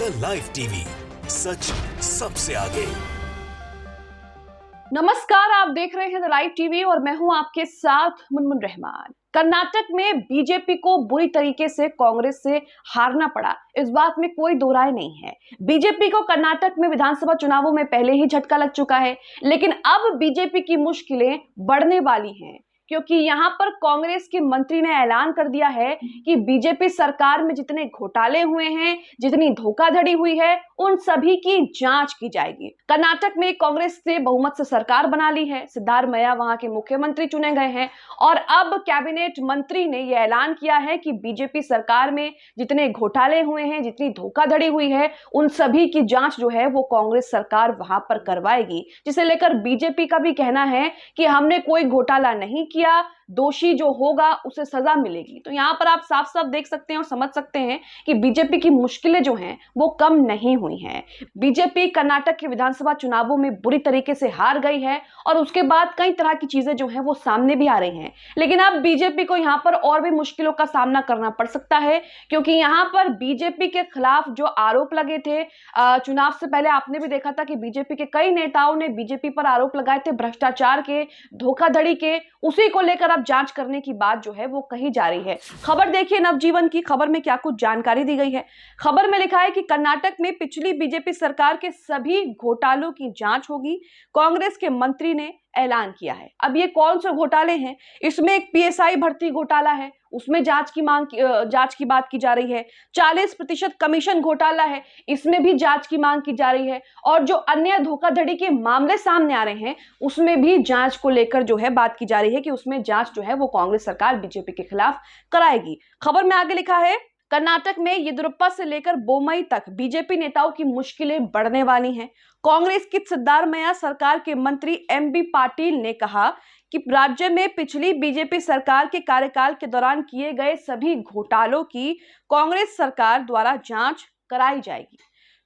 The live TV, सच सबसे आगे। नमस्कार, आप देख रहे हैं द लाइव टीवी और मैं हूं आपके साथ मुनमुन रहमान। कर्नाटक में बीजेपी को बुरी तरीके से कांग्रेस से हारना पड़ा, इस बात में कोई दो राय नहीं है। बीजेपी को कर्नाटक में विधानसभा चुनावों में पहले ही झटका लग चुका है, लेकिन अब बीजेपी की मुश्किलें बढ़ने वाली हैं, क्योंकि यहां पर कांग्रेस के मंत्री ने ऐलान कर दिया है कि बीजेपी सरकार में जितने घोटाले हुए हैं, जितनी धोखाधड़ी हुई है, उन सभी की जांच की जाएगी। कर्नाटक में कांग्रेस ने बहुमत से सरकार बना ली है, सिद्धारमैया वहां के मुख्यमंत्री चुने गए हैं और अब कैबिनेट मंत्री ने यह ऐलान किया है कि बीजेपी सरकार में जितने घोटाले हुए हैं, जितनी धोखाधड़ी हुई है, उन सभी की जांच जो है वो कांग्रेस सरकार वहां पर करवाएगी, जिसे लेकर बीजेपी का भी कहना है कि हमने कोई घोटाला नहीं किया, दोषी जो होगा उसे सजा मिलेगी। तो यहां पर आप साफ साफ देख सकते हैं और समझ सकते हैं कि बीजेपी की मुश्किलें जो हैं वो कम नहीं हुई हैं। बीजेपी कर्नाटक के विधानसभा चुनावों में बुरी तरीके से हार गई है और उसके बाद कई तरह की चीजें जो हैं वो सामने भी आ रही हैं, लेकिन अब बीजेपी को यहां पर और भी मुश्किलों का सामना करना पड़ सकता है, क्योंकि यहां पर बीजेपी के खिलाफ जो आरोप लगे थे, चुनाव से पहले आपने भी देखा था कि बीजेपी के कई नेताओं ने बीजेपी पर आरोप लगाए थे भ्रष्टाचार के, धोखाधड़ी के, उसी को लेकर अब जांच करने की बात जो है वो कही जा रही है। खबर देखिए नवजीवन की, खबर में क्या कुछ जानकारी दी गई है। खबर में लिखा है कि कर्नाटक में पिछली बीजेपी सरकार के सभी घोटालों की जांच होगी, कांग्रेस के मंत्री ने ऐलान किया है। अब ये कौन से घोटाले हैं? इसमें एक पीएसआई भर्ती घोटाला है, उसमें जांच की बात की जा रही है। 40% कमीशन घोटाला है, इसमें भी जांच की मांग की जा रही है। और जो अन्य धोखाधड़ी के मामले सामने आ रहे हैं, उसमें भी जांच को लेकर जो है बात की जा रही है कि उसमें जांच जो है वो कांग्रेस सरकार बीजेपी के खिलाफ कराएगी। खबर में आगे लिखा है, कर्नाटक में येदियुरप्पा से लेकर बोम्मई तक बीजेपी नेताओं की मुश्किलें बढ़ने वाली हैं। कांग्रेस की सिद्धारमैया सरकार के मंत्री एमबी पाटिल ने कहा कि राज्य में पिछली बीजेपी सरकार के कार्यकाल के दौरान किए गए सभी घोटालों की कांग्रेस सरकार द्वारा जांच कराई जाएगी।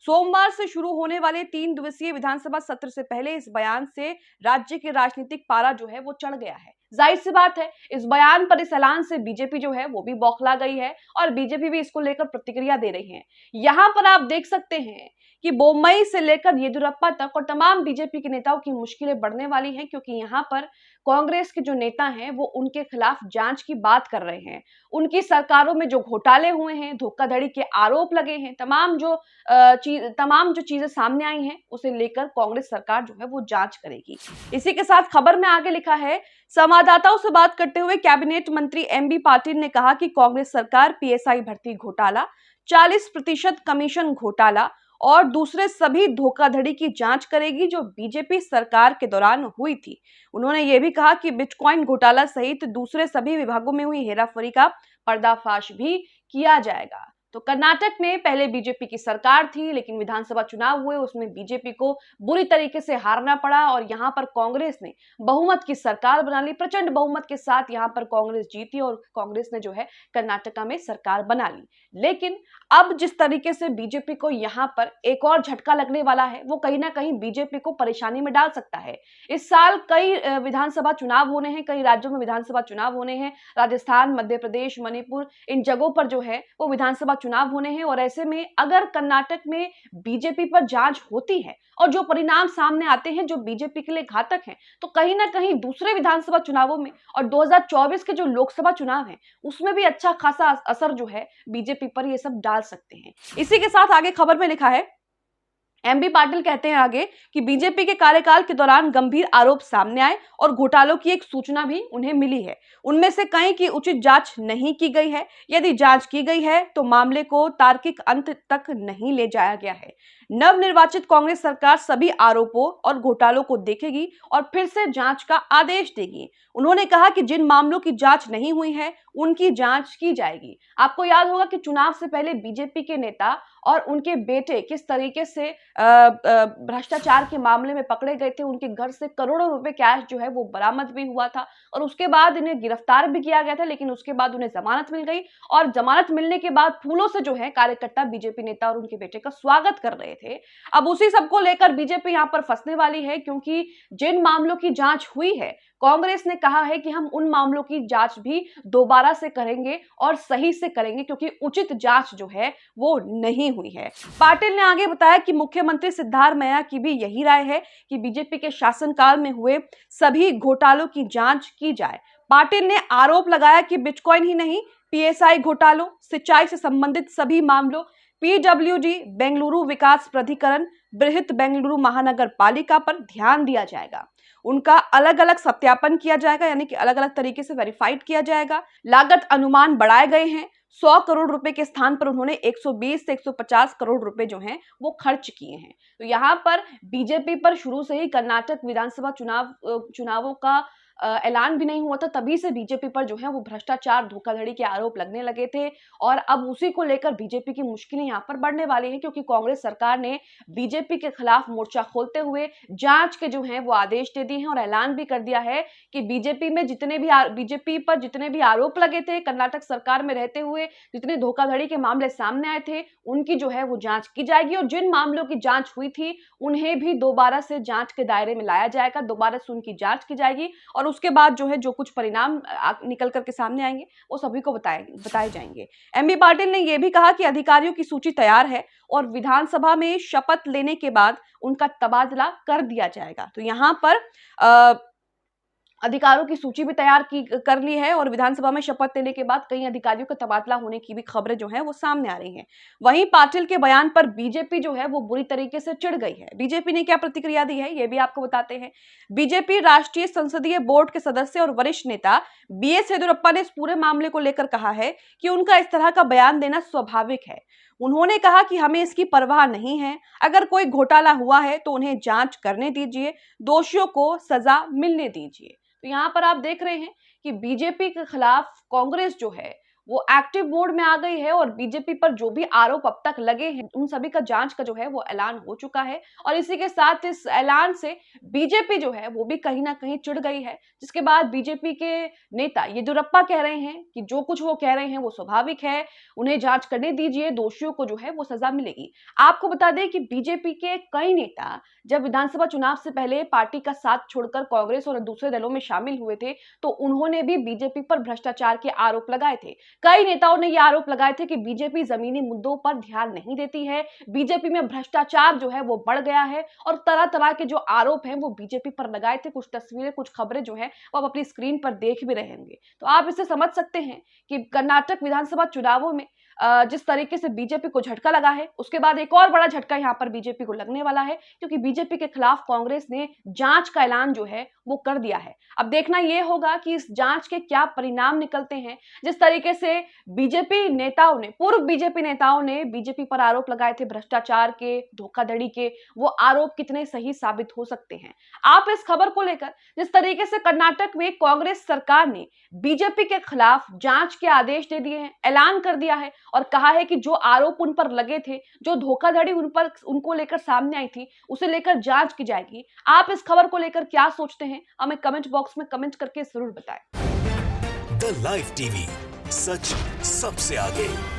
सोमवार से शुरू होने वाले 3 दिवसीय विधानसभा सत्र से पहले इस बयान से राज्य के राजनीतिक पारा जो है वो चढ़ गया है। जाहिर सी बात है, इस बयान पर, इस ऐलान से बीजेपी जो है वो भी बौखला गई है और बीजेपी भी इसको लेकर प्रतिक्रिया दे रही है। यहां पर आप देख सकते हैं कि बोम्मई से लेकर येदियुरप्पा तक और तमाम बीजेपी के नेताओं की मुश्किलें बढ़ने वाली हैं, क्योंकि यहां पर कांग्रेस के जो नेता हैं वो उनके खिलाफ जांच की बात कर रहे हैं। उनकी सरकारों में जो घोटाले हुए हैं, धोखाधड़ी के आरोप लगे हैं, तमाम जो चीजें सामने आई हैं, उसे लेकर कांग्रेस सरकार जो है वो जांच करेगी। इसी के साथ खबर में आगे लिखा है, संवाददाताओं से बात करते हुए कैबिनेट मंत्री एमबी पाटिल ने कहा कि कांग्रेस सरकार पीएसआई भर्ती घोटाला, 40% कमीशन घोटाला और दूसरे सभी धोखाधड़ी की जांच करेगी जो बीजेपी सरकार के दौरान हुई थी। उन्होंने ये भी कहा कि बिटकॉइन घोटाला सहित दूसरे सभी विभागों में हुई हेराफेरी का पर्दाफाश भी किया जाएगा। तो कर्नाटक में पहले बीजेपी की सरकार थी, लेकिन विधानसभा चुनाव हुए, उसमें बीजेपी को बुरी तरीके से हारना पड़ा और यहां पर कांग्रेस ने बहुमत की सरकार बना ली। प्रचंड बहुमत के साथ यहां पर कांग्रेस जीती और कांग्रेस ने जो है कर्नाटका में सरकार बना ली। लेकिन अब जिस तरीके से बीजेपी को यहां पर एक और झटका लगने वाला है, वो कहीं ना कहीं बीजेपी को परेशानी में डाल सकता है। इस साल कई विधानसभा चुनाव होने हैं, कई राज्यों में विधानसभा चुनाव होने हैं, राजस्थान, मध्य प्रदेश, मणिपुर, इन जगहों पर जो है वो विधानसभा चुनाव होने हैं। और ऐसे में अगर कर्नाटक में बीजेपी पर जांच होती है और जो परिणाम सामने आते हैं जो बीजेपी के लिए घातक हैं, तो कहीं ना कहीं दूसरे विधानसभा चुनावों में और 2024 के जो लोकसभा चुनाव हैं उसमें भी अच्छा खासा असर जो है बीजेपी पर ये सब डाल सकते हैं। इसी के साथ आगे खबर में लिखा है, एमबी पाटिल कहते हैं आगे कि बीजेपी के कार्यकाल के दौरान गंभीर आरोप सामने आए और घोटालों की एक सूचना भी उन्हें मिली है। उनमें से कई की उचित जांच नहीं की गई है। यदि जांच की गई है तो मामले को तार्किक अंत तक नहीं ले जाया गया है। नवनिर्वाचित कांग्रेस सरकार सभी आरोपों और घोटालों को देखेगी और फिर से जांच का आदेश देगी। उन्होंने कहा कि जिन मामलों की जांच नहीं हुई है उनकी जांच की जाएगी। आपको याद होगा कि चुनाव से पहले बीजेपी के नेता और उनके बेटे किस तरीके से भ्रष्टाचार के मामले में पकड़े गए थे। उनके घर से करोड़ों रुपए कैश जो है वो बरामद भी हुआ था और उसके बाद इन्हें गिरफ्तार भी किया गया था, लेकिन उसके बाद उन्हें जमानत मिल गई और जमानत मिलने के बाद फूलों से जो है कार्यकर्ता बीजेपी नेता और उनके बेटे का स्वागत कर रहे थे। अब उसी सबको लेकर बीजेपी यहां पर फंसने वाली है, क्योंकि जिन मामलों की जांच हुई है, कांग्रेस ने कहा है कि हम उन मामलों की जांच भी दोबारा से करेंगे और सही से करेंगे, क्योंकि उचित जांच जो है वो नहीं हुई है। पाटिल ने आगे बताया कि मुख्यमंत्री सिद्धारमैया की भी यही राय है कि बीजेपी के शासनकाल में हुए सभी घोटालों की जांच की जाए। पाटिल ने आरोप लगाया कि बिटकॉइन ही नहीं, पीएसआई घोटालों, सिंचाई से संबंधित सभी मामलों, पीडब्ल्यूडी, बेंगलुरु विकास प्राधिकरण, बृहत बेंगलुरु महानगर पालिका पर ध्यान दिया जाएगा। उनका अलग अलग सत्यापन किया जाएगा, यानी कि अलग अलग तरीके से वेरीफाइड किया जाएगा। लागत अनुमान बढ़ाए गए हैं। 100 करोड़ रुपए के स्थान पर उन्होंने 120 से 150 करोड़ रुपए जो हैं वो खर्च किए हैं। तो यहाँ पर बीजेपी पर शुरू से ही कर्नाटक विधानसभा चुनावों का ऐलान भी नहीं हुआ था, तभी से बीजेपी पर जो है वो भ्रष्टाचार, धोखाधड़ी के आरोप लगने लगे थे। और अब उसी को लेकर बीजेपी की मुश्किलें यहाँ पर बढ़ने वाली हैं, क्योंकि कांग्रेस सरकार ने बीजेपी के खिलाफ मोर्चा खोलते हुए जांच के जो हैं वो आदेश दे दिए हैं और ऐलान भी कर दिया है कि बीजेपी पर जितने भी आरोप लगे थे, कर्नाटक सरकार में रहते हुए जितने धोखाधड़ी के मामले सामने आए थे, उनकी जो है वो जांच की जाएगी और जिन मामलों की जांच हुई थी उन्हें भी दोबारा से जांच के दायरे में लाया जाएगा, दोबारा से उनकी जांच की जाएगी और उसके बाद जो है जो कुछ परिणाम निकल करके सामने आएंगे वो सभी को बताए जाएंगे। एमबी पाटिल ने यह भी कहा कि अधिकारियों की सूची तैयार है और विधानसभा में शपथ लेने के बाद उनका तबादला कर दिया जाएगा। तो यहाँ पर अधिकारियों की सूची भी कर ली है और विधानसभा में शपथ लेने के बाद कई अधिकारियों का तबादला होने की भी खबरें जो है वो सामने आ रही हैं। वहीं पाटिल के बयान पर बीजेपी जो है वो बुरी तरीके से चिढ़ गई है। बीजेपी ने क्या प्रतिक्रिया दी है ये भी आपको बताते हैं। बीजेपी राष्ट्रीय संसदीय बोर्ड के सदस्य और वरिष्ठ नेता बीएस येदियुरप्पा ने इस पूरे मामले को लेकर कहा है कि उनका इस तरह का बयान देना स्वाभाविक है। उन्होंने कहा कि हमें इसकी परवाह नहीं है, अगर कोई घोटाला हुआ है तो उन्हें जांच करने दीजिए, दोषियों को सजा मिलने दीजिए। तो यहाँ पर आप देख रहे हैं कि बीजेपी के खिलाफ कांग्रेस जो है वो एक्टिव मोड में आ गई है और बीजेपी पर जो भी आरोप अब तक लगे हैं उन सभी का जांच का जो है वो ऐलान हो चुका है और इसी के साथ इस ऐलान से बीजेपी जो है वो भी कहीं ना कहीं चिढ़ गई है, जिसके बाद बीजेपी के नेता येदियुरप्पा कह रहे हैं कि जो कुछ वो कह रहे हैं वो स्वाभाविक है, उन्हें जांच करने दीजिए, दोषियों को जो है वो सजा मिलेगी। आपको बता दें कि बीजेपी के कई नेता जब विधानसभा चुनाव से पहले पार्टी का साथ छोड़कर कांग्रेस और दूसरे दलों में शामिल हुए थे तो उन्होंने भी बीजेपी पर भ्रष्टाचार के आरोप लगाए थे। कई नेताओं ने ये आरोप लगाए थे कि बीजेपी जमीनी मुद्दों पर ध्यान नहीं देती है, बीजेपी में भ्रष्टाचार जो है वो बढ़ गया है और तरह तरह के जो आरोप हैं वो बीजेपी पर लगाए थे। कुछ तस्वीरें, कुछ खबरें जो है वो आप अपनी स्क्रीन पर देख भी रहे होंगे। तो आप इसे समझ सकते हैं कि कर्नाटक विधानसभा चुनावों में जिस तरीके से बीजेपी को झटका लगा है, उसके बाद एक और बड़ा झटका यहां पर बीजेपी को लगने वाला है, क्योंकि बीजेपी के खिलाफ कांग्रेस ने जांच का ऐलान जो है वो कर दिया है। अब देखना यह होगा कि इस जांच के क्या परिणाम निकलते हैं। जिस तरीके से पूर्व बीजेपी नेताओं ने बीजेपी पर आरोप लगाए थे भ्रष्टाचार के, धोखाधड़ी के, वो आरोप कितने सही साबित हो सकते हैं। आप इस खबर को लेकर जिस तरीके से कर्नाटक में कांग्रेस सरकार ने बीजेपी के खिलाफ जांच के आदेश दे दिए हैं, ऐलान कर दिया है और कहा है कि जो आरोप उन पर लगे थे, जो धोखाधड़ी उनको लेकर सामने आई थी, उसे लेकर जांच की जाएगी। आप इस खबर को लेकर क्या सोचते हैं हमें कमेंट बॉक्स में कमेंट करके जरूर बताएं। द लाइव टीवी, सच सबसे आगे।